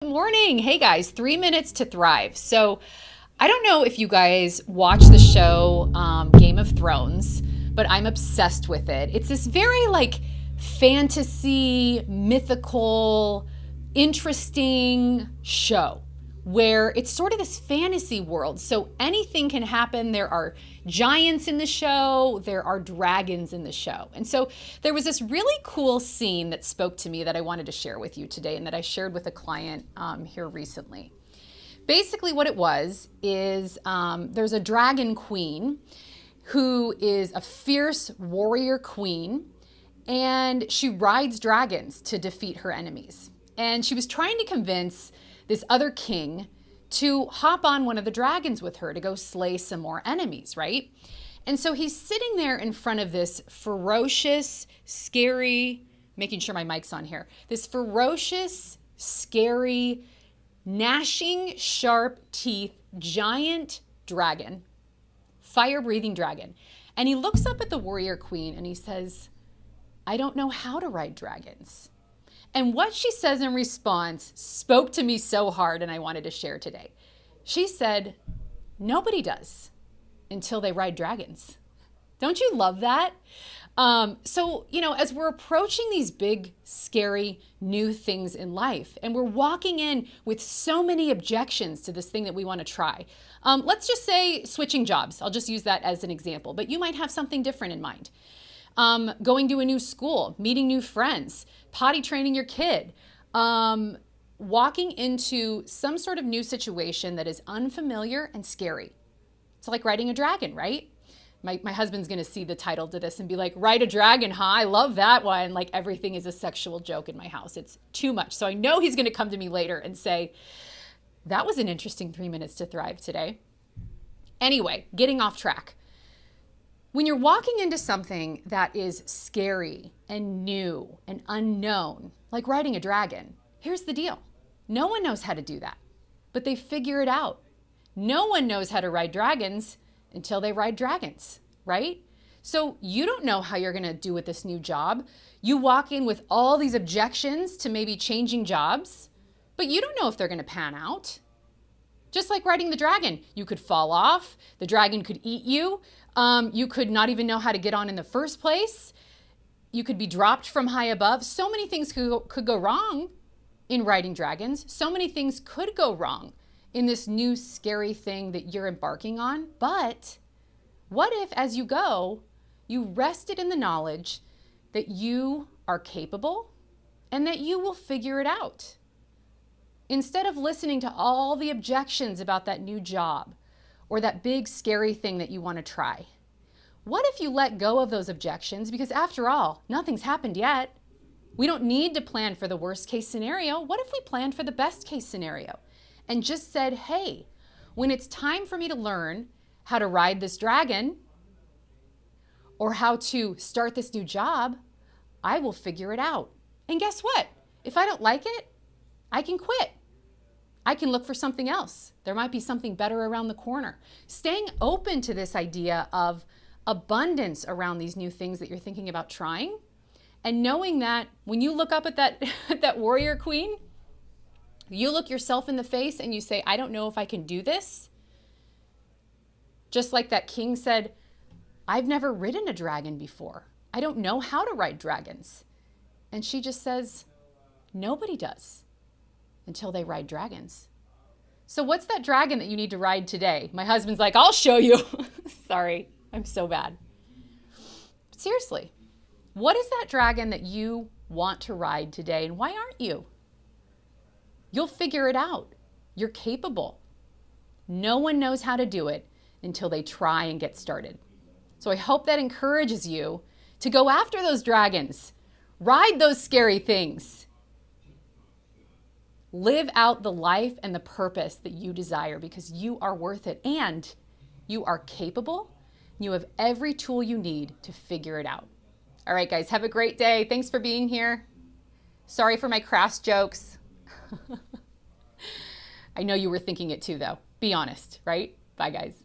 morning. Hey guys, 3 minutes to thrive. So I don't know if you guys watch the show Game of Thrones, but I'm obsessed with it. It's this very like fantasy, mythical, interesting show where it's sort of this fantasy world. So anything can happen. There are giants in the show, there are dragons in the show. And so there was this really cool scene that spoke to me that I wanted to share with you today and that I shared with a client here recently. Basically what it was is there's a dragon queen who is a fierce warrior queen, and she rides dragons to defeat her enemies. And she was trying to convince this other king to hop on one of the dragons with her to go slay some more enemies, right? And so he's sitting there in front of this ferocious, scary, making sure my mic's on here, this ferocious, scary, gnashing, sharp teeth, giant dragon, fire-breathing dragon. And he looks up at the warrior queen and he says, "I don't know how to ride dragons." And what she says in response spoke to me so hard, and I wanted to share today. She said, "Nobody does until they ride dragons." Don't you love that? So, as we're approaching these big, scary, new things in life, and we're walking in with so many objections to this thing that we want to try. Let's just say switching jobs. I'll just use that as an example, but you might have something different in mind. Going to a new school, meeting new friends, potty training your kid, walking into some sort of new situation that is unfamiliar and scary. It's like riding a dragon, right? My husband's going to see the title to this and be like, "Ride a dragon, huh? I love that one." Like everything is a sexual joke in my house. It's too much. So I know he's going to come to me later and say, "That was an interesting 3 minutes to thrive today." Anyway, getting off track. When you're walking into something that is scary and new and unknown, like riding a dragon, here's the deal. No one knows how to do that, but they figure it out. No one knows how to ride dragons until they ride dragons, right? So you don't know how you're going to do with this new job. You walk in with all these objections to maybe changing jobs, but you don't know if they're going to pan out. Just like riding the dragon, you could fall off, the dragon could eat you, you could not even know how to get on in the first place, you could be dropped from high above. So many things could go wrong in riding dragons. So many things could go wrong in this new scary thing that you're embarking on. But what if, as you go, you rested in the knowledge that you are capable and that you will figure it out? Instead of listening to all the objections about that new job or that big scary thing that you want to try, what if you let go of those objections? Because after all, nothing's happened yet. We don't need to plan for the worst case scenario. What if we planned for the best case scenario and just said, "Hey, when it's time for me to learn how to ride this dragon or how to start this new job, I will figure it out. And guess what? If I don't like it, I can quit. I can look for something else. There might be something better around the corner." Staying open to this idea of abundance around these new things that you're thinking about trying, and knowing that when you look up at that, that warrior queen, you look yourself in the face and you say, "I don't know if I can do this." Just like that king said, "I've never ridden a dragon before. I don't know how to ride dragons." And she just says, "Nobody does until they ride dragons." So what's that dragon that you need to ride today? My husband's like, "I'll show you." Sorry, I'm so bad. But seriously, what is that dragon that you want to ride today, and why aren't you? You'll figure it out. You're capable. No one knows how to do it until they try and get started. So I hope that encourages you to go after those dragons. Ride those scary things. Live out the life and the purpose that you desire, because you are worth it and you are capable. You have every tool you need to figure it out. All right, guys, have a great day. Thanks for being here. Sorry for my crass jokes. I know you were thinking it too, though. Be honest, right? Bye, guys.